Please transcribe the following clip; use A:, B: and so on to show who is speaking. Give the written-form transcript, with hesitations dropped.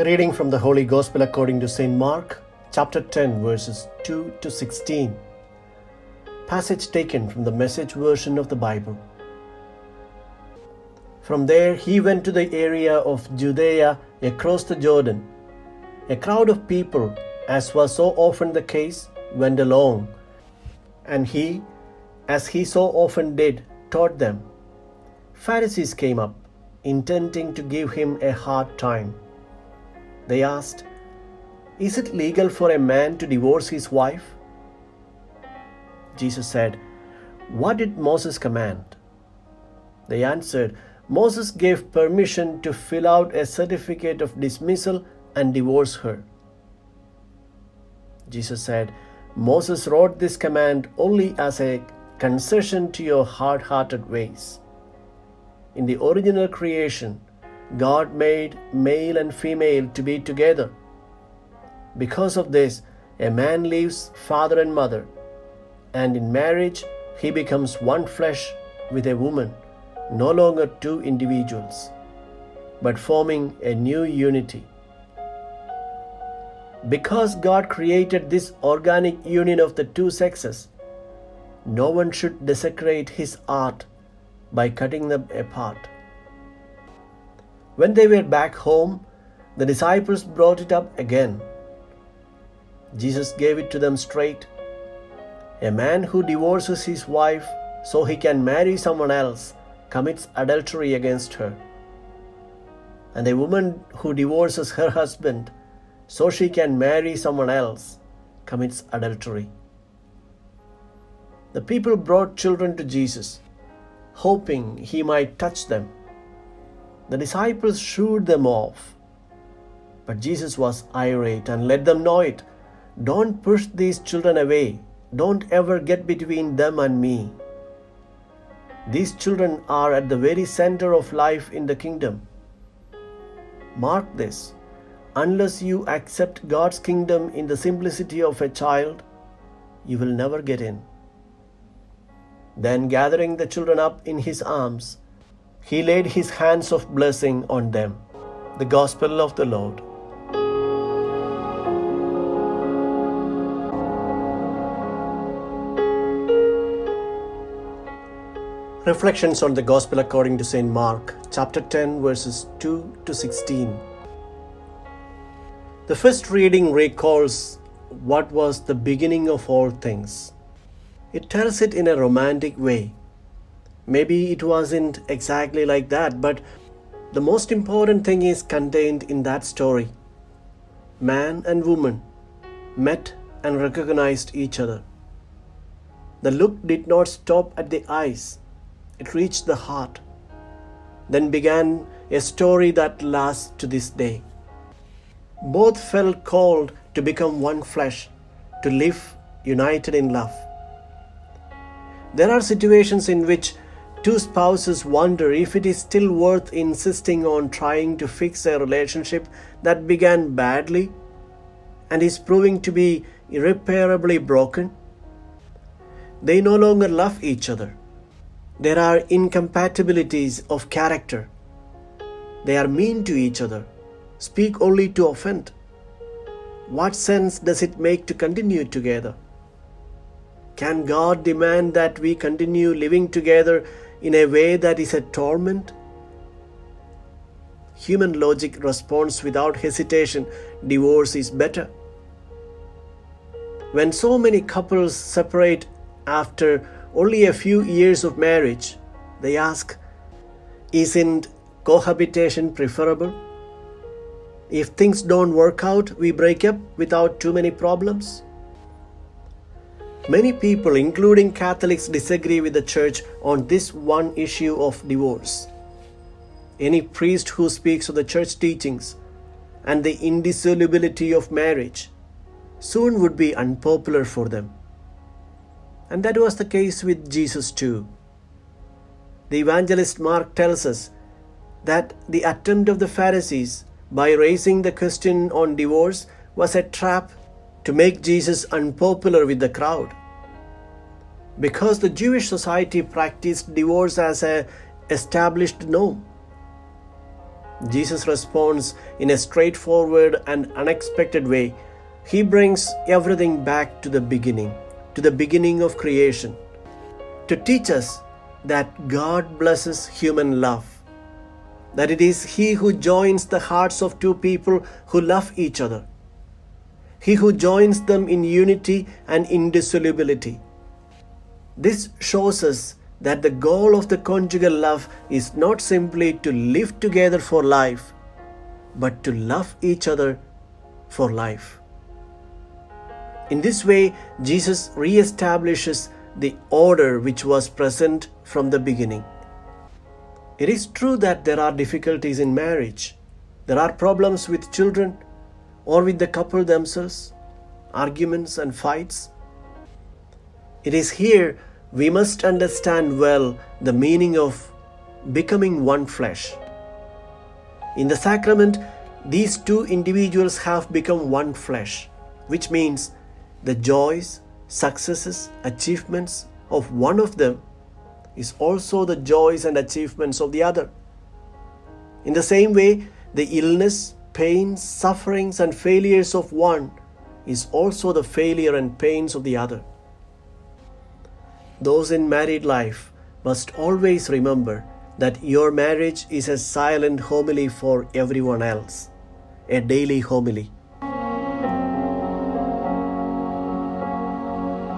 A: A reading from the Holy Gospel according to St. Mark, chapter 10, verses 2 to 16. Passage taken from the Message version of the Bible. From there he went to the area of Judea across the Jordan. A crowd of people, as was so often the case, went along, and he, as he so often did, taught them. Pharisees came up, intending to give him a hard time. They asked, "Is it legal for a man to divorce his wife?" Jesus said, "What did Moses command?" They answered, "Moses gave permission to fill out a certificate of dismissal and divorce her." Jesus said, "Moses wrote this command only as a concession to your hard-hearted ways. In the original creation, God made male and female to be together. Because of this, a man leaves father and mother, and in marriage he becomes one flesh with a woman, no longer two individuals, but forming a new unity. Because God created this organic union of the two sexes, no one should desecrate his art by cutting them apart." When they were back home, the disciples brought it up again. Jesus gave it to them straight. "A man who divorces his wife so he can marry someone else commits adultery against her. And a woman who divorces her husband so she can marry someone else commits adultery." The people brought children to Jesus, hoping he might touch them. The disciples shooed them off. But Jesus was irate and let them know it. "Don't push these children away. Don't ever get between them and me. These children are at the very center of life in the kingdom. Mark this. Unless you accept God's kingdom in the simplicity of a child, you will never get in." Then, gathering the children up in his arms, he laid his hands of blessing on them. The Gospel of the Lord. Reflections on the Gospel according to St. Mark, chapter 10, verses 2 to 16. The first reading recalls what was the beginning of all things. It tells it in a romantic way. Maybe it wasn't exactly like that, but the most important thing is contained in that story. Man and woman met and recognized each other. The look did not stop at the eyes. It reached the heart. Then began a story that lasts to this day. Both felt called to become one flesh, to live united in love. There are situations in which two spouses wonder if it is still worth insisting on trying to fix a relationship that began badly and is proving to be irreparably broken. They no longer love each other. There are incompatibilities of character. They are mean to each other, speak only to offend. What sense does it make to continue together? Can God demand that we continue living together in a way that is a torment? Human logic responds without hesitation, divorce is better. When so many couples separate after only a few years of marriage, they ask, "Isn't cohabitation preferable? If things don't work out, we break up without too many problems." Many people, including Catholics, disagree with the Church on this one issue of divorce. Any priest who speaks of the Church teachings and the indissolubility of marriage soon would be unpopular for them. And that was the case with Jesus too. The evangelist Mark tells us that the attempt of the Pharisees by raising the question on divorce was a trap to make Jesus unpopular with the crowd. Because the Jewish society practiced divorce as an established norm. Jesus responds in a straightforward and unexpected way. He brings everything back to the beginning of creation, to teach us that God blesses human love, that it is He who joins the hearts of two people who love each other, He who joins them in unity and indissolubility. This shows us that the goal of the conjugal love is not simply to live together for life, but to love each other for life. In this way, Jesus re-establishes the order which was present from the beginning. It is true that there are difficulties in marriage. There are problems with children or with the couple themselves, arguments and fights. It is here we must understand well the meaning of becoming one flesh. In the sacrament, these two individuals have become one flesh, which means the joys, successes, achievements of one of them is also the joys and achievements of the other. In the same way, the illness, pains, sufferings, and failures of one is also the failure and pains of the other. Those in married life must always remember that your marriage is a silent homily for everyone else, a daily homily.